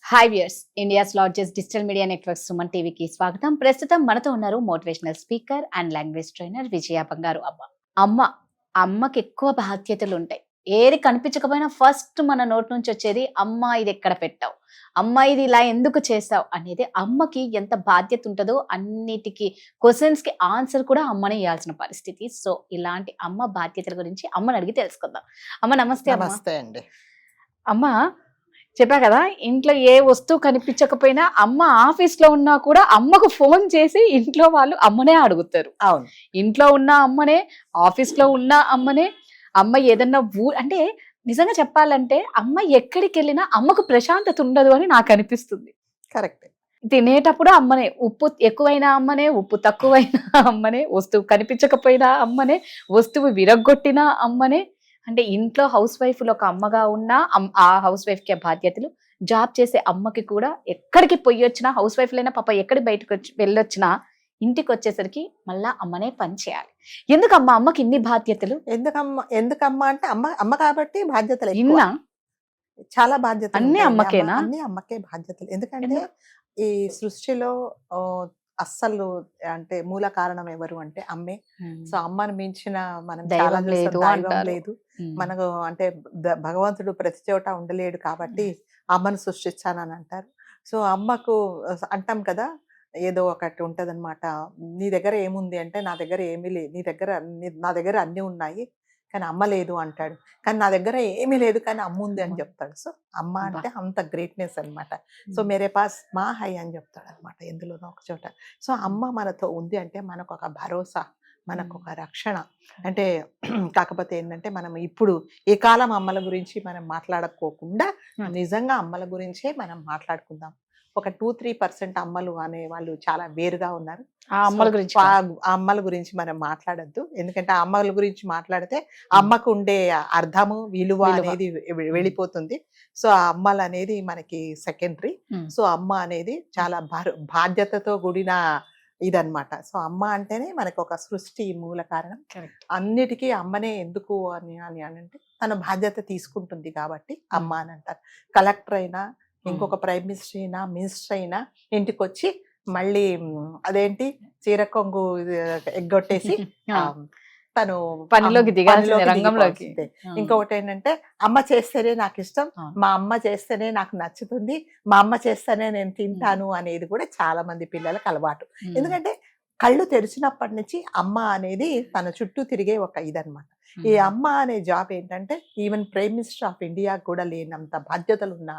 Hi viewers, India's largest digital media network Suman టీవీకి స్వాగతం. ప్రస్తుతం మనతో ఉన్నారు motivational speaker and language trainer Vijaya Bangaru అమ్మకి ఎక్కువ బాధ్యతలు ఉంటాయి. ఏది కనిపించకపోయినా ఫస్ట్ మన నోటి నుంచి వచ్చేది అమ్మ ఇది ఎక్కడ పెట్టావు, అమ్మ ఇది ఇలా ఎందుకు చేసావు అనేది. అమ్మకి ఎంత బాధ్యత ఉంటుందో అన్నిటికీ క్వశ్చన్స్ కి ఆన్సర్ కూడా అమ్మనే ఇవ్వాల్సిన పరిస్థితి. సో ఇలాంటి అమ్మ బాధ్యతల గురించి అమ్మని అడిగి తెలుసుకుందాం. అమ్మ నమస్తే. నమస్తే అండి. అమ్మ చెప్పా కదా, ఇంట్లో ఏ వస్తువు కనిపించకపోయినా అమ్మ ఆఫీస్ లో ఉన్నా కూడా అమ్మకు ఫోన్ చేసి ఇంట్లో వాళ్ళు అమ్మనే అడుగుతారు. అవును, ఇంట్లో ఉన్న అమ్మనే, ఆఫీస్ లో ఉన్న అమ్మనే. అమ్మ ఏదన్నా అంటే నిజంగా చెప్పాలంటే అమ్మ ఎక్కడికి వెళ్ళినా అమ్మకు ప్రశాంతత ఉండదు అని నాకు అనిపిస్తుంది. కరెక్ట్. తినేటప్పుడు అమ్మనే, ఉప్పు ఎక్కువైనా అమ్మనే, ఉప్పు తక్కువైనా అమ్మనే, వస్తువు కనిపించకపోయినా అమ్మనే, వస్తువు విరగ్గొట్టినా అమ్మనే. అంటే ఇంట్లో హౌస్ వైఫ్ ఒక అమ్మగా ఉన్నా ఆ హౌస్ వైఫ్ కి బాధ్యతలు, జాబ్ చేసే అమ్మకి కూడా ఎక్కడికి పోయి వచ్చినా, హౌస్ వైఫ్ లైనా పాప ఎక్కడికి బయటకు వెళ్ళొచ్చినా ఇంటికి వచ్చేసరికి మళ్ళా అమ్మనే పని చేయాలి. ఎందుకమ్మా అమ్మకి ఇన్ని బాధ్యతలు? ఎందుకమ్మా అంటే అమ్మ కాబట్టి బాధ్యతలు ఇన్నా చాలా బాధ్యతలు అన్ని అమ్మకేనా? అన్ని అమ్మకే బాధ్యతలు. ఎందుకంటే ఈ సృష్టిలో అస్సలు అంటే మూల కారణం ఎవరు అంటే అమ్మే. సో అమ్మను మించిన మనం చాలా దైవం లేదు మనకు. అంటే భగవంతుడు ప్రతి చోట ఉండలేడు కాబట్టి అమ్మను సృష్టించానని అంటారు. సో అమ్మకు అంటాం కదా, ఏదో ఒకటి ఉంటదన్నమాట. నీ దగ్గర ఏముంది అంటే నా దగ్గర ఏమీ లేదు, నా దగ్గర అన్ని ఉన్నాయి కానీ అమ్మ లేదు అంటాడు. కానీ నా దగ్గర ఏమీ లేదు కానీ అమ్మ ఉంది అని చెప్తాడు. సో అమ్మ అంటే అంత గ్రేట్నెస్ అనమాట. సో మేరే పాస్ మా హై అని చెప్తాడు అనమాట ఎందులోనో ఒక చోట. సో అమ్మ మనతో ఉంది అంటే మనకు ఒక భరోసా, మనకు ఒక రక్షణ. అంటే కాకపోతే ఏంటంటే మనం ఇప్పుడు ఏ కాలం అమ్మల గురించి మనం మాట్లాడుకోకుండా నిజంగా అమ్మల గురించే మనం మాట్లాడుకుందాం. ఒక 2-3% అమ్మలు అనే వాళ్ళు చాలా వేరుగా ఉన్నారు. ఆ అమ్మల గురించి మనం మాట్లాడద్దు. ఎందుకంటే ఆ అమ్మల గురించి మాట్లాడితే అమ్మకు ఉండే అర్థము, విలువ అనేది వెళ్ళిపోతుంది. సో ఆ అమ్మలు అనేది మనకి సెకండరీ. సో అమ్మ అనేది చాలా బాధ్యతతో కూడిన ఇదన్నమాట. సో అమ్మ అంటేనే మనకు ఒక సృష్టి మూల కారణం. అన్నిటికీ అమ్మనే ఎందుకు అని అంటే తన బాధ్యత తీసుకుంటుంది కాబట్టి అమ్మ అని అంటారు. కలెక్టర్ అయినా, ఇంకొక ప్రైమ్ మినిస్టర్ అయినా ఇంటికి వచ్చి మళ్ళీ అదేంటి చీర కొంగు ఎగ్గొట్టేసి తను పనిలోకి రంగంలోకి. ఇంకొకటి ఏంటంటే అమ్మ చేస్తేనే నాకు ఇష్టం, మా అమ్మ చేస్తేనే నాకు నచ్చుతుంది, మా అమ్మ చేస్తేనే నేను తింటాను అనేది కూడా చాలా మంది పిల్లలకు అలవాటు. ఎందుకంటే కళ్ళు తెరిచినప్పటి నుంచి అమ్మ అనేది తన చుట్టూ తిరిగే ఒక ఇదనమాట. ఈ అమ్మ అనే జాబ్ ఏంటంటే even prime minister of India కూడా లేనంత బాధ్యతలు ఉన్న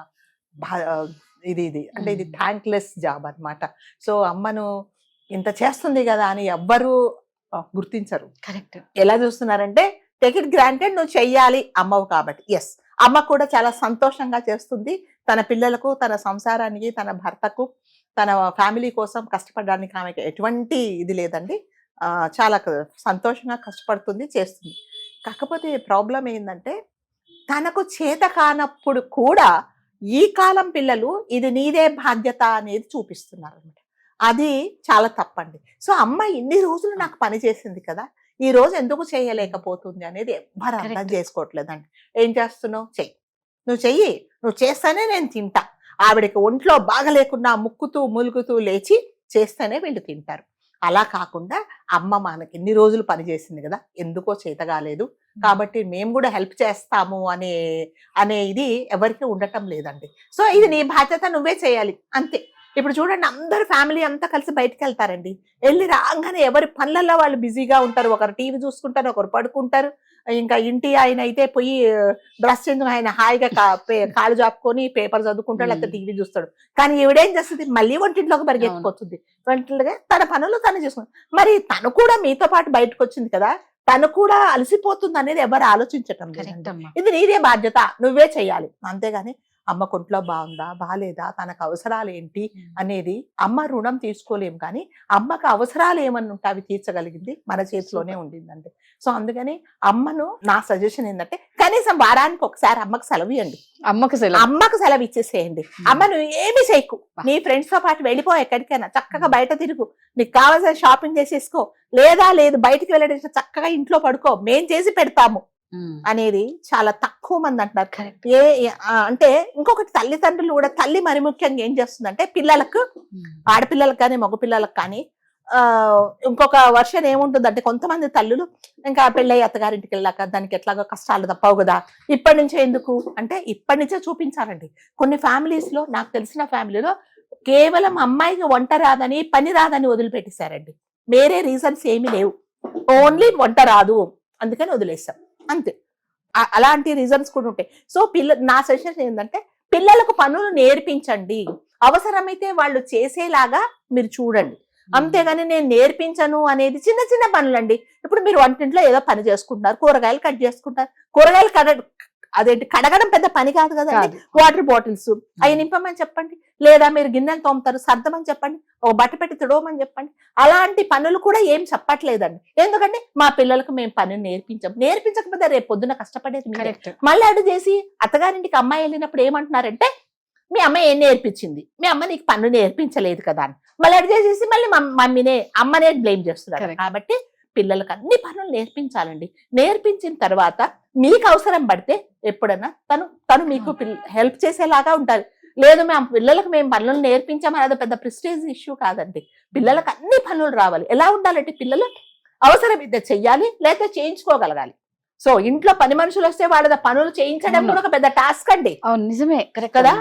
ఇది అంటే ఇది థ్యాంక్లెస్ జాబ్ అన్నమాట. సో అమ్మను ఇంత చేస్తుంది కదా అని ఎవ్వరూ గుర్తించరు. కరెక్ట్. ఎలా చూస్తున్నారంటే టేక్ ఇట్ గ్రాంటెడ్, నువ్వు చెయ్యాలి అమ్మవు కాబట్టి. ఎస్, అమ్మ కూడా చాలా సంతోషంగా చేస్తుంది. తన పిల్లలకు, తన సంసారానికి, తన భర్తకు, తన ఫ్యామిలీ కోసం కష్టపడడానికి ఆమెకి ఎటువంటి ఇది లేదండి. చాలా సంతోషంగా కష్టపడుతుంది, చేస్తుంది. కాకపోతే ప్రాబ్లం ఏంటంటే తనకు చేత కానప్పుడు కూడా ఈ కాలం పిల్లలు ఇది నీదే బాధ్యత అనేది చూపిస్తున్నారు అనమాట. అది చాలా తప్పండి. సో అమ్మ ఇన్ని రోజులు నాకు పని చేసింది కదా, ఈ రోజు ఎందుకు చేయలేకపోతుంది అనేది ఎవ్వరు అర్థం చేసుకోవట్లేదండి. ఏం చేస్తున్నావు, చెయ్యి, నువ్వు చెయ్యి, నువ్వు చేస్తేనే నేను తింటా. ఆవిడకి ఒంట్లో బాగలేకున్నా ముక్కుతూ ములుగుతూ లేచి చేస్తేనే వీళ్ళు తింటారు. అలా కాకుండా అమ్మ మనకి ఎన్ని రోజులు పనిచేసింది కదా, ఎందుకో చేత కాలేదు కాబట్టి మేము కూడా హెల్ప్ చేస్తాము అనే ఇది ఎవరికి ఉండటం లేదండి. సో ఇది నీ బాధ్యత, నువ్వే చేయాలి అంతే. ఇప్పుడు చూడండి, అందరు ఫ్యామిలీ అంతా కలిసి బయటకు వెళ్తారండి. వెళ్ళి రాగానే ఎవరి పనులలో వాళ్ళు బిజీగా ఉంటారు. ఒకరు టీవీ చూసుకుంటారు, ఒకరు పడుకుంటారు. ఇంకా ఇంటి ఆయన అయితే పోయి డ్రెస్ చేంజ్ ఆయన హాయిగా కాళ్ళు జాపుకొని పేపర్ చదువుకుంటాడు, లేకపోతే టీవీ చూస్తాడు. కానీ ఈవిడేం చేస్తుంది, మళ్ళీ వంటింట్లోకి పరిగెత్తుకొస్తుంది. వంటింట్లోకి తన పనులు తను చేసుకుంది. మరి తను కూడా మీతో పాటు బయటకు వచ్చింది కదా, తను కూడా అలసిపోతుంది అనేది ఎవరు ఆలోచించటం లేదండి. ఇది నీదే బాధ్యత, నువ్వే చెయ్యాలి. అంతేగాని అమ్మ కొంట్లో బాగుందా బాగాలేదా, తనకు అవసరాలు ఏంటి అనేది అమ్మ రుణం తీసుకోలేము. కానీ అమ్మకు అవసరాలు ఏమన్నా ఉంటే అవి తీర్చగలిగింది మన చేతిలోనే ఉండిందండి. సో అందుకని అమ్మను నా సజెషన్ ఏంటంటే కనీసం వారానికి ఒకసారి అమ్మకు సెలవు ఇవ్వండి. అమ్మకు సెలవు ఇచ్చేసేయండి. అమ్మ నువ్వు ఏమి చేయకు, నీ ఫ్రెండ్స్ తో పాటు వెళ్ళిపో, ఎక్కడికైనా చక్కగా బయట తిరుగు, నీకు కావాల్సిన షాపింగ్ చేసేసుకో, లేదు బయటికి వెళ్ళడం చక్కగా ఇంట్లో పడుకో, మేం చేసి పెడతాము. అనేది చాలా తక్కువ మంది అంటున్నారు. కరెక్ట్. అంటే ఇంకొకటి తల్లిదండ్రులు కూడా, తల్లి మరి ముఖ్యంగా ఏం చేస్తుందంటే పిల్లలకు, ఆడపిల్లలకు కానీ మగపిల్లలకు కానీ ఇంకొక వర్షన్ ఏముంటుందంటే, కొంతమంది తల్లులు ఇంకా పెళ్ళయి అత్తగారింటికి వెళ్ళాక దానికి ఎట్లాగో కష్టాలు తప్పవు కదా, ఇప్పటి నుంచే ఎందుకు అంటే ఇప్పటి నుంచే చూపించాలండి. కొన్ని ఫ్యామిలీస్ లో, నాకు తెలిసిన ఫ్యామిలీలో కేవలం అమ్మాయికి వంట రాదని, పని రాదని వదిలిపెట్టేశారండి. వేరే రీజన్స్ ఏమీ లేవు, ఓన్లీ వంట రాదు అందుకని వదిలేస్తాం అంతే. అలాంటి రీజన్స్ కూడా ఉంటాయి. సో నా సజెషన్ ఏంటంటే పిల్లలకు పనులు నేర్పించండి, అవసరమైతే వాళ్ళు చేసేలాగా మీరు చూడండి. అంతేగాని నేను నేర్పించను అనేది చిన్న చిన్న పనులండి. ఇప్పుడు మీరు వంటింట్లో ఏదో పని చేసుకుంటున్నారు, కూరగాయలు కట్ చేసుకుంటారు, కూరగాయలు అదేంటి కడగడం పెద్ద పని కాదు కదండి. వాటర్ బాటిల్స్ అవి నింపమని చెప్పండి, లేదా మీరు గిన్నెలు తోముతారు సర్దమని చెప్పండి, ఒక బట్ట పెట్టి తుడవమని చెప్పండి. అలాంటి పనులు కూడా ఏం చెప్పట్లేదండి. ఎందుకంటే మా పిల్లలకు మేము పనులు నేర్పించకపోతే రేపు పొద్దున కష్టపడేది. మళ్ళీ అడు చేసి అత్తగారింటికి అమ్మాయి వెళ్ళినప్పుడు ఏమంటున్నారంటే, మీ అమ్మ ఏం నేర్పించింది, మీ అమ్మ నీకు పనులు నేర్పించలేదు కదా అని మళ్ళీ అడు చేసేసి మళ్ళీ మమ్మీనే అమ్మనే బ్లేమ్ చేస్తున్నారు. కాబట్టి పిల్లలకు అన్ని పనులు నేర్పించాలండి. నేర్పించిన తర్వాత మీకు అవసరం పడితే ఎప్పుడైనా తను మీకు హెల్ప్ చేసేలాగా ఉంటారు. లేదు మేము పిల్లలకు మేము పనులు నేర్పించామని అది పెద్ద ప్రెస్టేజ్ ఇష్యూ కాదండి. పిల్లలకు అన్ని పనులు రావాలి. ఎలా ఉండాలంటే పిల్లలు అవసరం ఇద్దరు చెయ్యాలి, లేకపోతే చేయించుకోగలగాలి. సో ఇంట్లో పని మనుషులు వస్తే వాళ్ళ పనులు చేయించడం కూడా ఒక పెద్ద టాస్క్ అండి. నిజమే కదా,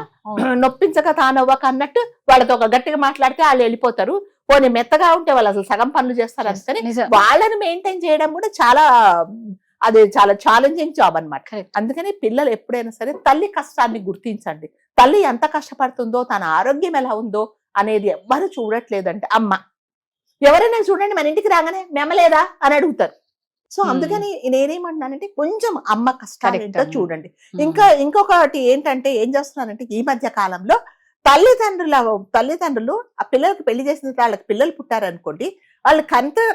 నొప్పించక తానవ్వక అన్నట్టు వాళ్ళతో ఒక గట్టిగా మాట్లాడితే వాళ్ళు వెళ్ళిపోతారు. పోనీ మెత్తగా ఉంటే వాళ్ళు అసలు సగం పనులు చేస్తారు. అందుకని వాళ్ళని మెయింటైన్ చేయడం కూడా అది చాలా ఛాలెంజింగ్ జాబ్ అన్నమాట. అందుకని పిల్లలు ఎప్పుడైనా సరే తల్లి కష్టాన్ని గుర్తించండి. తల్లి ఎంత కష్టపడుతుందో, తన ఆరోగ్యం ఎలా ఉందో అనేది ఎవ్వరు చూడట్లేదంటే అమ్మ. ఎవరైనా చూడండి మన ఇంటికి రాగానే మెమ్మలేదా అని అడుగుతారు. సో అందుకని నేనేమంటున్నానంటే కొంచెం అమ్మ కష్టాలు ఏంటో చూడండి. ఇంకొకటి ఏంటంటే ఏం చేస్తున్నారంటే ఈ మధ్య కాలంలో తల్లిదండ్రులు ఆ పిల్లలకు పెళ్లి చేసిన వాళ్ళకి పిల్లలు పుట్టారనుకోండి, వాళ్ళు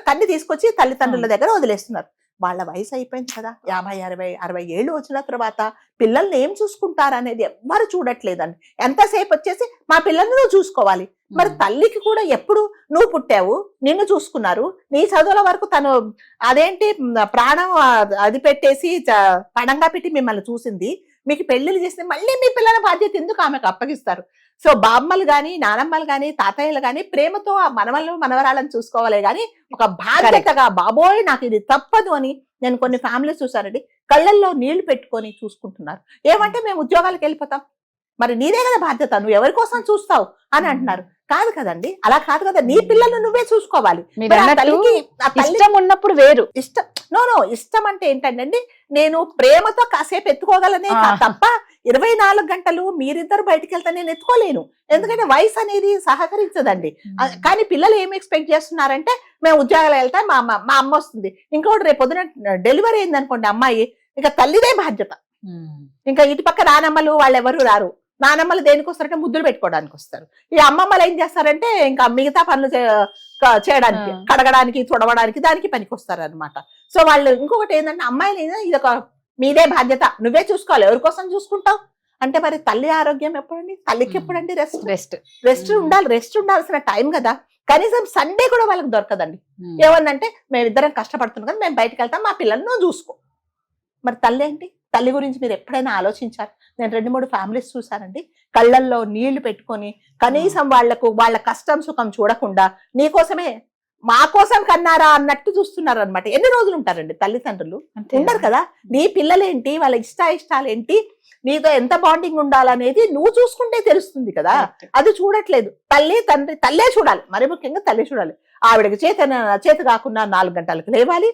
కన్ని తీసుకొచ్చి తల్లిదండ్రుల దగ్గర వదిలేస్తున్నారు. వాళ్ళ వయసు అయిపోయింది కదా, 50, 60, 60 ఏళ్ళు వచ్చిన తర్వాత పిల్లల్ని ఏం చూసుకుంటారు అనేది ఎవ్వరు చూడట్లేదండి. ఎంతసేపు వచ్చేసి మా పిల్లల్ని నువ్వు చూసుకోవాలి. మరి తల్లికి కూడా ఎప్పుడు నువ్వు పుట్టావు, నిన్ను చూసుకున్నారు, నీ చదువుల వరకు తను అదేంటి ప్రాణం అది పెట్టేసి పణంగా పెట్టి మిమ్మల్ని చూసింది, మీకు పెళ్లిళ్ళు చేస్తే మళ్ళీ మీ పిల్లల బాధ్యత ఎందుకు ఆమెకు అప్పగిస్తారు? సో బామ్మలు గాని, నానమ్మలు గాని, తాతయ్యలు గాని ప్రేమతో ఆ మనవరాలను చూసుకోవాలి గాని ఒక బాధ్యతగా బాబోయ్ నాకు ఇది తప్పదు అని నేను కొన్ని ఫ్యామిలీస్ చూసానండి, కళ్ళల్లో నీళ్లు పెట్టుకొని చూసుకుంటున్నారు. ఏమంటే మేము ఉద్యోగాలకు వెళ్ళిపోతాం, మరి నీదే కదా బాధ్యత, నువ్వు ఎవరి కోసం చూస్తావు అని అంటున్నారు. కాదు కదండి, అలా కాదు కదా, నీ పిల్లలు నువ్వే చూసుకోవాలి. ఇష్టం ఉన్నప్పుడు వేరు, ఇష్టం అంటే ఏంటంటే నేను ప్రేమతో కాసేపు ఎత్తుకోగలనే తప్ప 24 గంటలు మీరిద్దరు బయటకు వెళ్తే నేను ఎత్తుకోలేను. ఎందుకంటే వయసు అనేది సహకరించదండి. కానీ పిల్లలు ఏం ఎక్స్పెక్ట్ చేస్తున్నారంటే మేము ఉద్యోగాలు వెళ్తాం, మా అమ్మ వస్తుంది. ఇంకోటి రేపు పొద్దున డెలివరీ అయింది అనుకోండి అమ్మాయి, ఇంకా తల్లిదే బాధ్యత. ఇంకా ఇటు పక్క నానమ్మలు వాళ్ళు ఎవరు రారు. నానమ్మలు దేనికి వస్తారంటే ముద్దులు పెట్టుకోవడానికి వస్తారు. ఈ అమ్మమ్మలు ఏం చేస్తారంటే ఇంకా మిగతా పనులు చేయడానికి, కడగడానికి, తుడవడానికి దానికి పనికి వస్తారు అనమాట. సో వాళ్ళు ఇంకొకటి ఏంటంటే అమ్మాయిలు ఇది ఒక మీదే బాధ్యత, నువ్వే చూసుకోవాలి, ఎవరి కోసం చూసుకుంటావు అంటే మరి తల్లి ఆరోగ్యం ఎప్పుడండి, తల్లికి ఎప్పుడండి రెస్ట్ ఉండాలి. రెస్ట్ ఉండాల్సిన టైం కదా, కనీసం సండే కూడా వాళ్ళకి దొరకదండి. ఏమన్నంటే మేమిద్దరం కష్టపడుతున్నాం కదా, మేము బయటకు వెళ్తాం, మా పిల్లల్ని నువ్వు చూసుకో. మరి తల్లి ఏంటి? తల్లి గురించి మీరు ఎప్పుడైనా ఆలోచించారు? నేను 2-3 ఫ్యామిలీస్ చూసానండి, కళ్ళల్లో నీళ్లు పెట్టుకొని కనీసం వాళ్ళ కష్టం సుఖం చూడకుండా నీకోసమే మా కోసం కన్నారా అన్నట్టు చూస్తున్నారు అనమాట. ఎన్ని రోజులు ఉంటారండి తల్లిదండ్రులు? ఉండరు కదా. నీ పిల్లలేంటి, వాళ్ళ ఇష్టాలు ఏంటి, నీతో ఎంత బాండింగ్ ఉండాలనేది నువ్వు చూసుకుంటే తెలుస్తుంది కదా, అది చూడట్లేదు. తల్లే చూడాలి, మరి ముఖ్యంగా తల్లి చూడాలి. ఆవిడకి చేత కాకుండా 4 గంటలకు లేవాలి,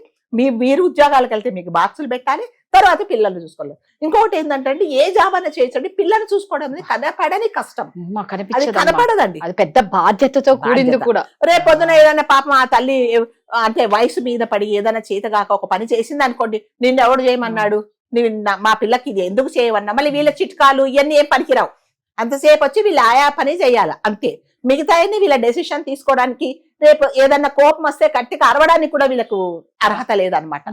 మీరు ఉద్యోగాలకు వెళ్తే మీకు బాక్సులు పెట్టాలి, తర్వాత పిల్లల్ని చూసుకోవాలి. ఇంకొకటి ఏంటంటే ఏ జాబ్ అన్నా చేయొచ్చండి, పిల్లల్ని చూసుకోవడం అనేది కనపడని కష్టం, కనపడదండి, అది పెద్ద బాధ్యతతో కూడింది కూడా. రేపొద్దున ఏదైనా పాపం ఆ తల్లి అంటే వయసు మీద పడి ఏదైనా చేతగాక ఒక పని చేసింది అనుకోండి, నిన్ను ఎవడు చేయమన్నాడు, మా పిల్లకి ఇది ఎందుకు చేయవన్నా, మళ్ళీ వీళ్ళ చిట్కాలు ఇవన్నీ ఏం పనికిరావు. అంతసేపు వచ్చి వీళ్ళు ఆయా పని చేయాలి అంతే. మిగతా వీళ్ళ డెసిషన్ తీసుకోవడానికి, రేపు ఏదన్నా కోపం వస్తే కట్టికి అరవడానికి కూడా వీళ్ళకు అర్హత లేదనమాట.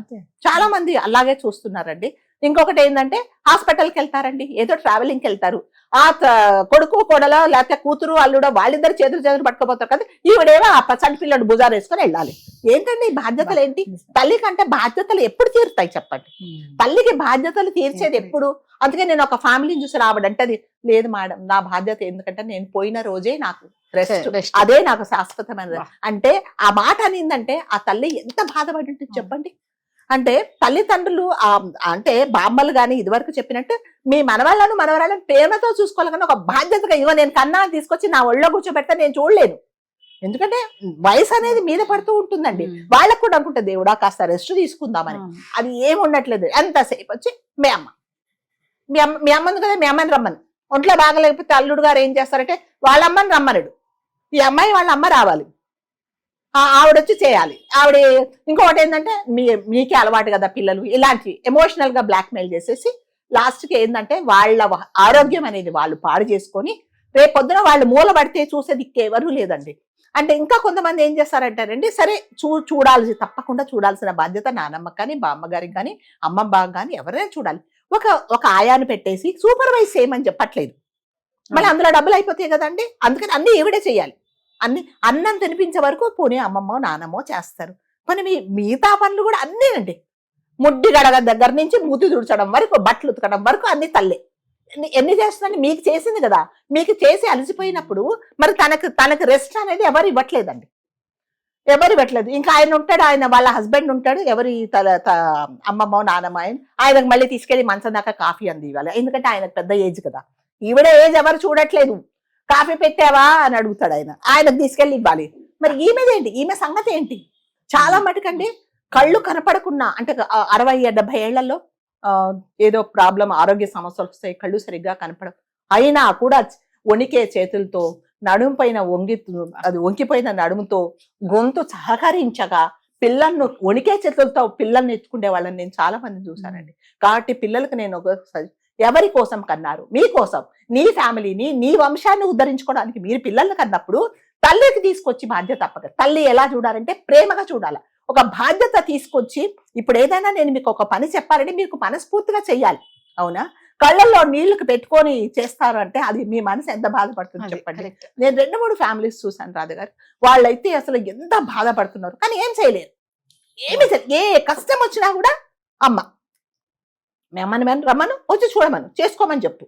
చాలా మంది అలాగే చూస్తున్నారండి. ఇంకొకటి ఏంటంటే హాస్పిటల్కి వెళ్తారండి, ఏదో ట్రావెలింగ్కి వెళ్తారు. ఆ కొడుకు కోడలో లేకపోతే కూతురు అల్లుడో వాళ్ళిద్దరు చేతులు పట్టుకుపోతారు కదా, ఈవిడేమో ఆ చంటి పిల్లడు భుజాలు వేసుకొని వెళ్ళాలి. ఏంటండి ఈ బాధ్యతలు ఏంటి? తల్లి కంటే బాధ్యతలు ఎప్పుడు తీరుతాయి చెప్పండి? తల్లికి బాధ్యతలు తీర్చేది ఎప్పుడు? అందుకే నేను ఒక ఫ్యామిలీని చూసి రావడంటది, లేదు మేడం నా బాధ్యత ఎందుకంటే నేను పోయిన రోజే నాకు రెస్ట్, అదే నాకు శాశ్వతమైనది. అంటే ఆ మాట అనిందంటే ఆ తల్లి ఎంత బాధపడి ఉంటుంది చెప్పండి. అంటే తల్లిదండ్రులు అంటే బామ్మలు గాని ఇదివరకు చెప్పినట్టు మీ మనవరాలను ప్రేమతో చూసుకోవాలి, కానీ ఒక బాధ్యతగా ఇవ్వ నేను కన్నా తీసుకొచ్చి నా ఒళ్ళో కూర్చోబెడితే నేను చూడలేను. ఎందుకంటే వయసు అనేది మీద పడుతూ ఉంటుందండి. వాళ్ళకు కూడా అనుకుంటే దేవుడా కాస్త రెస్ట్ తీసుకుందామని, అది ఏమి ఉండట్లేదు. ఎంతసేపు వచ్చి మీ అమ్మను కదా, మీ అమ్మని రమ్మని. ఒంట్లో బాగలేకపోతే అల్లుడు గారు ఏం చేస్తారంటే వాళ్ళ అమ్మని రమ్మనడు, ఈ అమ్మాయి వాళ్ళ అమ్మ రావాలి, ఆవిడొచ్చి చేయాలి. ఆవిడ ఇంకొకటి ఏంటంటే మీకే అలవాటు కదా పిల్లలు, ఇలాంటివి ఎమోషనల్ గా బ్లాక్ మెయిల్ చేసేసి లాస్ట్కి ఏంటంటే వాళ్ళ ఆరోగ్యం అనేది వాళ్ళు పాడు చేసుకొని రేపు పొద్దున వాళ్ళు మూల పడితే చూసేది ఎవరూ లేదండి. అంటే ఇంకా కొంతమంది ఏం చేస్తారంటారండి, సరే తప్పకుండా చూడాల్సిన బాధ్యత నానమ్మకి కానీ బామ్మగారికి కానీ అమ్మమ్మ కానీ ఎవరైనా చూడాలి. ఒక ఆయాను పెట్టేసి సూపర్వైజ్ చేయమని చెప్పట్లేదు, మళ్ళీ అందులో డబ్బులు అయిపోతాయి కదండి. అందుకని అన్ని ఈవిడే చేయాలి. అన్నం తినిపించే వరకు పోనీ అమ్మమ్మో నానమ్మో చేస్తారు. కానీ మిగతా పనులు కూడా అన్నీనండి, ముడ్డి గడగ దగ్గర నుంచి మూతి తుడచడం వరకు, బట్టలు ఉతకడం వరకు అన్ని తల్లే. ఎన్ని చేస్తుందండి? మీకు చేసింది కదా, మీకు చేసి అలసిపోయినప్పుడు మరి తనకు రెస్ట్ అనేది ఎవరు ఇవ్వట్లేదండి, ఎవరు ఇవ్వట్లేదు. ఇంకా ఆయన ఉంటాడు, ఆయన వాళ్ళ హస్బెండ్ ఉంటాడు, ఎవరి అమ్మమ్మో నానమ్మ ఆయనకు మళ్ళీ తీసుకెళ్లి మంచం దాకా కాఫీ అంది ఇవ్వాలి, ఎందుకంటే ఆయనకు పెద్ద ఏజ్ కదా. ఈవిడ ఏజ్ ఎవరు చూడట్లేదు. కాఫీ పెట్టావా అని అడుగుతాడు ఆయనకు తీసుకెళ్ళి ఇవ్వాలి. మరి ఈమె సంగతి ఏంటి? చాలా మటుకండి కళ్ళు కనపడకున్నా, అంటే 60-70 ఏళ్లలో ఏదో ప్రాబ్లం, ఆరోగ్య సమస్యలు వస్తాయి, కళ్ళు సరిగ్గా కనపడవు, అయినా కూడా వణికే చేతులతో నడుము పైన వంకిపోయిన నడుముతో గొంతు సహకరించగా పిల్లలను వణికే చేతులతో పిల్లల్ని ఎత్తుకునే వాళ్ళని నేను చాలా మంది చూశానండి. కాబట్టి పిల్లలకు నేను ఎవరి కోసం కన్నారు? మీకోసం, నీ ఫ్యామిలీని, నీ వంశాన్ని ఉద్ధరించుకోవడానికి మీరు పిల్లల్ని కన్నప్పుడు తల్లికి తీసుకొచ్చి బాధ్యత తప్పక. తల్లి ఎలా చూడాలంటే ప్రేమగా చూడాలి. ఒక బాధ్యత తీసుకొచ్చి ఇప్పుడు ఏదైనా నేను మీకు ఒక పని చెప్పాలని మీకు మనస్ఫూర్తిగా చెయ్యాలి, అవునా? కళ్ళల్లో నీళ్లకు పెట్టుకొని చేస్తారు అంటే అది మీ మనసు ఎంత బాధపడుతుంది చెప్పండి. నేను 2-3 ఫ్యామిలీస్ చూశాను రాధగారు, వాళ్ళైతే అసలు ఎంత బాధపడుతున్నారు, కానీ ఏం చేయలేరు. ఏ కష్టం వచ్చినా కూడా అమ్మ మేమని రమ్మను, వచ్చి చూడమను, చేసుకోమని చెప్పు,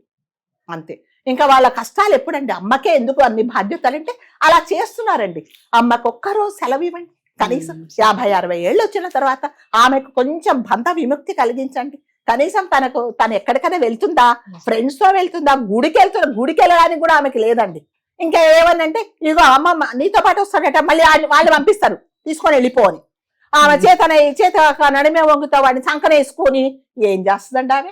అంతే. ఇంకా వాళ్ళ కష్టాలు ఎప్పుడండి? అమ్మకే ఎందుకు అన్ని బాధ్యతలు అంటే అలా చేస్తున్నారండి. అమ్మకు ఒక్కరోజు సెలవు ఇవ్వండి, కనీసం 50-60 ఏళ్ళు వచ్చిన తర్వాత ఆమెకు కొంచెం బంధ విముక్తి కలిగించండి. కనీసం తను ఎక్కడికైనా వెళ్తుందా, ఫ్రెండ్స్ తో వెళ్తుందా, గుడికి వెళ్ళడానికి కూడా ఆమెకి లేదండి. ఇంకా ఏమనంటే ఇదిగో అమ్మ నీతో పాటు వస్తాడట, మళ్ళీ వాళ్ళు పంపిస్తారు తీసుకొని వెళ్ళిపోని. ఆమె చేత నడిమే వంగుతో వాడిని సంకన వేసుకొని ఏం చేస్తుందండి ఆమె?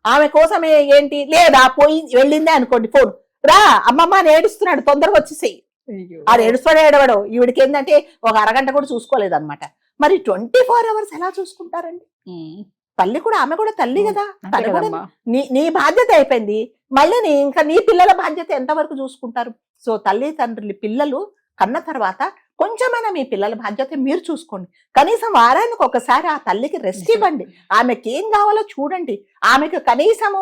ఆమె కోసమే ఏంటి లేదా పోయి వెళ్ళిందే అనుకోండి, ఫోన్ రా అమ్మమ్మ అని ఏడుస్తున్నాడు, తొందరగా వచ్చేసేయి. అది ఏడవడం ఈవిడికి ఏంటంటే ఒక అరగంట కూడా చూసుకోలేదన్నమాట. మరి 24 hours ఎలా చూసుకుంటారండి? తల్లి కూడా, ఆమె కూడా తల్లి కదా, తను కూడా నీ బాధ్యత అయిపోయింది, మళ్ళీ ఇంకా నీ పిల్లల బాధ్యత ఎంతవరకు చూసుకుంటారు? సో తల్లిదండ్రులు పిల్లలు కన్న తర్వాత కొంచెమైనా మీ పిల్లల బాధ్యత మీరు చూసుకోండి. కనీసం వారానికి ఒకసారి ఆ తల్లికి రెస్ట్ ఇవ్వండి, ఆమెకి ఏం కావాలో చూడండి. ఆమెకు కనీసము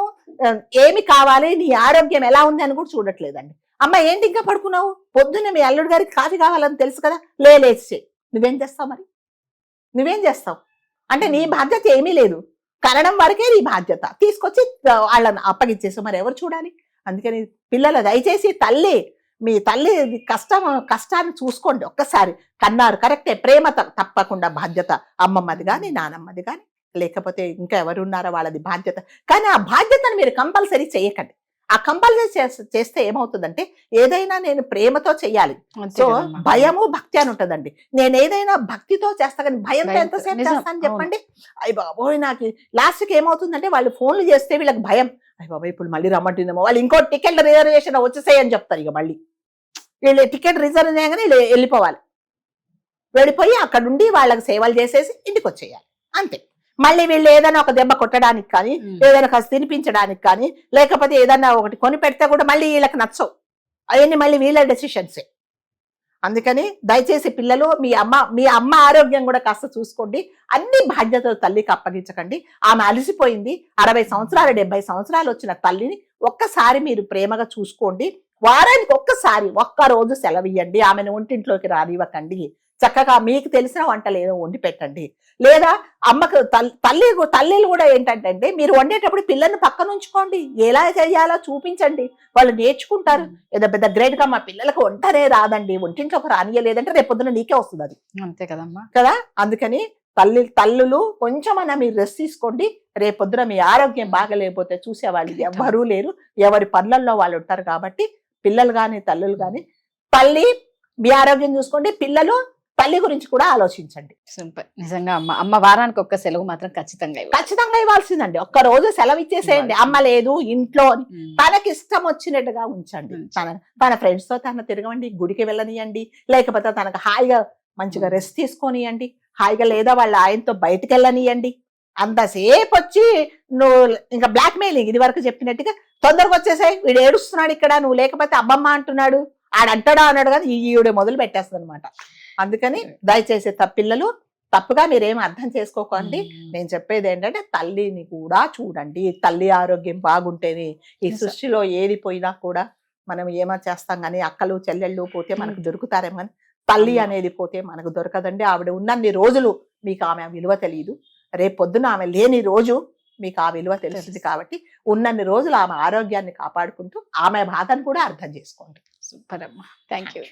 ఏమి కావాలి, నీ ఆరోగ్యం ఎలా ఉంది అని కూడా చూడట్లేదండి. అమ్మ ఏంటి ఇంకా పడుకున్నావు, పొద్దున్న మీ అల్లుడు గారికి కాఫీ కావాలని తెలుసు కదా, లేచి నువ్వేం చేస్తావు? మరి నువ్వేం చేస్తావు? అంటే నీ బాధ్యత ఏమీ లేదు, కనడం వరకే నీ బాధ్యత, తీసుకొచ్చి వాళ్ళని అప్పగించేసావు, మరి ఎవరు చూడాలి? అందుకని పిల్లలు దయచేసి మీ తల్లి కష్టాన్ని చూసుకోండి ఒక్కసారి. కన్నారు కరెక్టే, ప్రేమ తప్పకుండా బాధ్యత అమ్మమ్మది కానీ నానమ్మది కానీ, లేకపోతే ఇంకా ఎవరున్నారో వాళ్ళది బాధ్యత. కానీ ఆ బాధ్యతను మీరు కంపల్సరీ చేయకండి. ఆ కంపల్సరీ చేస్తే ఏమవుతుందంటే ఏదైనా నేను ప్రేమతో చెయ్యాలి. సో భయము భక్తి అని ఉంటదండి. నేను ఏదైనా భక్తితో చేస్తా కానీ భయంతో ఎంతసేపు చేస్తాను చెప్పండి? అయ్య బాబోయ్, నాకు లాస్ట్కి ఏమవుతుందంటే వాళ్ళు ఫోన్లు చేస్తే వీళ్ళకి భయం, అయ్య బాబోయ్ ఇప్పుడు మళ్ళీ రమ్మంటుందేమో, వాళ్ళు ఇంకో టికెట్ రిజర్వేషన్ వచ్చేసాయని చెప్తారు. ఇక మళ్ళీ వీళ్ళు టికెట్ రిజర్వ్ చేయగానే వీళ్ళు వెళ్ళిపోయి అక్కడుండి వాళ్ళకి సేవలు చేసేసి ఇంటికి వచ్చేయాలి, అంతే. మళ్ళీ వీళ్ళు ఏదైనా ఒక దెబ్బ కొట్టడానికి కానీ, ఏదైనా కాస్త తినిపించడానికి కానీ, లేకపోతే ఏదైనా ఒకటి కొని పెడితే కూడా మళ్ళీ వీళ్ళకి నచ్చవు, అవన్నీ మళ్ళీ వీళ్ళ డెసిషన్సే. అందుకని దయచేసి పిల్లలు మీ అమ్మ ఆరోగ్యం కూడా కాస్త చూసుకోండి. అన్ని బాధ్యతలు తల్లికి అప్పగించకండి. ఆమె అలసిపోయింది. 60 సంవత్సరాలు 70 సంవత్సరాలు వచ్చిన తల్లిని ఒక్కసారి మీరు ప్రేమగా చూసుకోండి. వారానికి ఒక్క రోజు సెలవు ఇవ్వండి. ఆమెను ఒంటింట్లోకి రానివ్వకండి. చక్కగా మీకు తెలిసిన వంటలు ఏదో వండి పెట్టండి. లేదా అమ్మకు తల్లిలు కూడా ఏంటంటే మీరు వండేటప్పుడు పిల్లల్ని పక్కన ఉంచుకోండి. ఎలా చేయాలో చూపించండి. వాళ్ళు నేర్చుకుంటారు. ఏదో పెద్ద గ్రేట్ గా మా పిల్లలకు వంటనే రాదండి, ఒంటింట్లోకి రానియలేదంటే రేపు పొద్దున నీకే వస్తుంది అది. అంతే కదమ్మా కదా. అందుకని తల్లులు కొంచెమన్నా మీరు రెస్ట్ తీసుకోండి. రేపొద్దున మీ ఆరోగ్యం బాగలేకపోతే చూసేవాళ్ళు ఎవ్వరూ లేరు. ఎవరి పనులలో వాళ్ళు ఉంటారు. కాబట్టి పిల్లలు కానీ తల్లులు కానీ తల్లి మీ ఆరోగ్యం చూసుకోండి. పిల్లలు తల్లి గురించి కూడా ఆలోచించండి. సూపర్. నిజంగా అమ్మ వారానికి ఒక్క సెలవు మాత్రం ఖచ్చితంగా ఇవ్వాల్సిందండి. ఒక్క రోజు సెలవు ఇచ్చేసేయండి. అమ్మ లేదు ఇంట్లో తనకి ఇష్టం వచ్చినట్టుగా ఉంచండి. తన ఫ్రెండ్స్ తో తన తిరగండి, గుడికి వెళ్ళనియండి, లేకపోతే తనకు హాయిగా మంచిగా రెస్ట్ తీసుకొనియండి, హాయిగా లేదా వాళ్ళ ఆయనతో బయటకు వెళ్ళనియండి. అంతసేపు వచ్చి నువ్వు ఇంకా బ్లాక్ మెయిలింగ్ ఇది వరకు చెప్పినట్టుగా తొందరగా వచ్చేసాయి, వీడు ఏడుస్తున్నాడు ఇక్కడ, నువ్వు లేకపోతే అబ్బమ్మ అంటున్నాడు, ఆడంటాడా అన్నాడు కానీ ఈవిడ మొదలు పెట్టేస్తుంది అనమాట. అందుకని దయచేసి పిల్లలు తప్పుగా మీరేం అర్థం చేసుకోకండి. నేను చెప్పేది ఏంటంటే తల్లిని కూడా చూడండి. తల్లి ఆరోగ్యం బాగుంటేనే ఈ సృష్టిలో ఏది పోయినా కూడా మనం ఏమో చేస్తాం కానీ అక్కలు చెల్లెళ్ళు పోతే మనకు దొరుకుతారేమో కానీ తల్లి అనేది పోతే మనకు దొరకదండి. ఆవిడ ఉన్నన్ని రోజులు మీకు ఆమె విలువ తెలియదు. రేపు పొద్దున ఆమె లేని రోజు మీకు ఆ విలువ తెలుస్తుంది. కాబట్టి ఉన్నన్ని రోజులు ఆమె ఆరోగ్యాన్ని కాపాడుకుంటూ ఆమె బాధను కూడా అర్థం చేసుకోండి. సూపర్ అమ్మా, థ్యాంక్ యూ.